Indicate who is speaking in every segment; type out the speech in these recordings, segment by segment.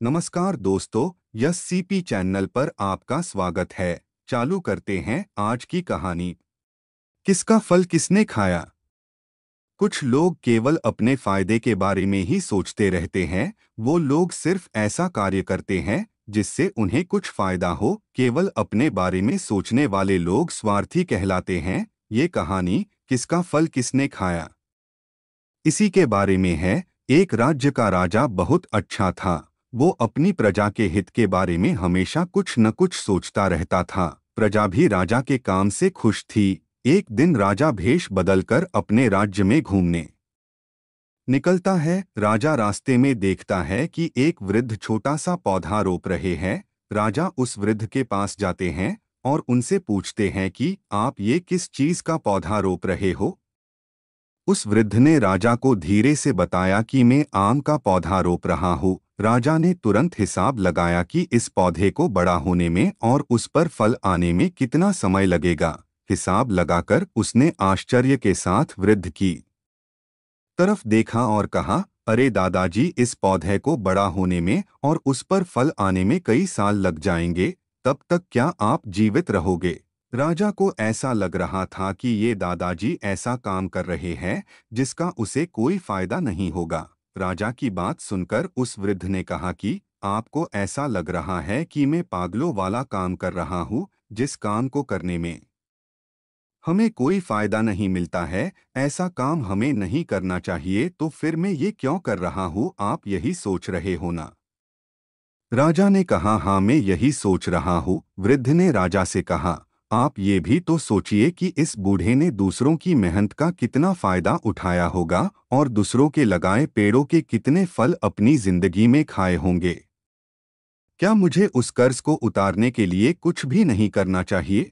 Speaker 1: नमस्कार दोस्तों, yes CP channel पर आपका स्वागत है। चालू करते हैं आज की कहानी। किसका फल किसने खाया। कुछ लोग केवल अपने फायदे के बारे में ही सोचते रहते हैं। वो लोग सिर्फ ऐसा कार्य करते हैं जिससे उन्हें कुछ फायदा हो। केवल अपने बारे में सोचने वाले लोग स्वार्थी कहलाते हैं। ये कहानी किसका फल किसने खाया इसी के बारे में है। एक राज्य का राजा बहुत अच्छा था। वो अपनी प्रजा के हित के बारे में हमेशा कुछ न कुछ सोचता रहता था। प्रजा भी राजा के काम से खुश थी। एक दिन राजा भेष बदलकर अपने राज्य में घूमने निकलता है। राजा रास्ते में देखता है कि एक वृद्ध छोटा सा पौधा रोप रहे हैं। राजा उस वृद्ध के पास जाते हैं और उनसे पूछते हैं कि आप ये किस चीज का पौधा रोप रहे हो। उस वृद्ध ने राजा को धीरे से बताया कि मैं आम का पौधा रोप रहा हूँ। राजा ने तुरंत हिसाब लगाया कि इस पौधे को बड़ा होने में और उस पर फल आने में कितना समय लगेगा। हिसाब लगाकर उसने आश्चर्य के साथ वृद्ध की तरफ देखा और कहा, अरे दादाजी, इस पौधे को बड़ा होने में और उस पर फल आने में कई साल लग जाएंगे। तब तक क्या आप जीवित रहोगे। राजा को ऐसा लग रहा था कि ये दादाजी ऐसा काम कर रहे हैं जिसका उसे कोई फायदा नहीं होगा। राजा की बात सुनकर उस वृद्ध ने कहा कि आपको ऐसा लग रहा है कि मैं पागलों वाला काम कर रहा हूँ, जिस काम को करने में हमें कोई फायदा नहीं मिलता है। ऐसा काम हमें नहीं करना चाहिए। तो फिर मैं ये क्यों कर रहा हूँ, आप यही सोच रहे हो ना। राजा ने कहा, हाँ मैं यही सोच रहा हूँ। वृद्ध ने राजा से कहा, आप ये भी तो सोचिए कि इस बूढ़े ने दूसरों की मेहनत का कितना फायदा उठाया होगा और दूसरों के लगाए पेड़ों के कितने फल अपनी जिंदगी में खाए होंगे। क्या मुझे उस कर्ज को उतारने के लिए कुछ भी नहीं करना चाहिए।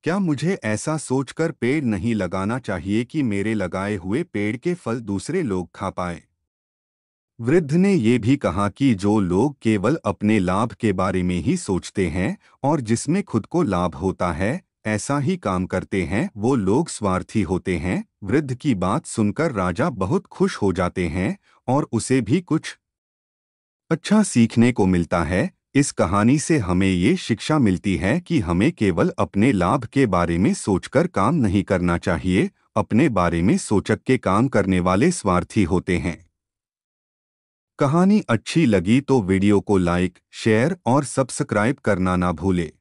Speaker 1: क्या मुझे ऐसा सोचकर पेड़ नहीं लगाना चाहिए कि मेरे लगाए हुए पेड़ के फल दूसरे लोग खा पाए। वृद्ध ने ये भी कहा कि जो लोग केवल अपने लाभ के बारे में ही सोचते हैं और जिसमें खुद को लाभ होता है, ऐसा ही काम करते हैं, वो लोग स्वार्थी होते हैं। वृद्ध की बात सुनकर राजा बहुत खुश हो जाते हैं और उसे भी कुछ अच्छा सीखने को मिलता है। इस कहानी से हमें ये शिक्षा मिलती है कि हमें केवल अपने लाभ के बारे में सोचकर काम नहीं करना चाहिए। अपने बारे में सोच के काम करने वाले स्वार्थी होते हैं। कहानी अच्छी लगी तो वीडियो को लाइक, शेयर और सब्सक्राइब करना ना भूले।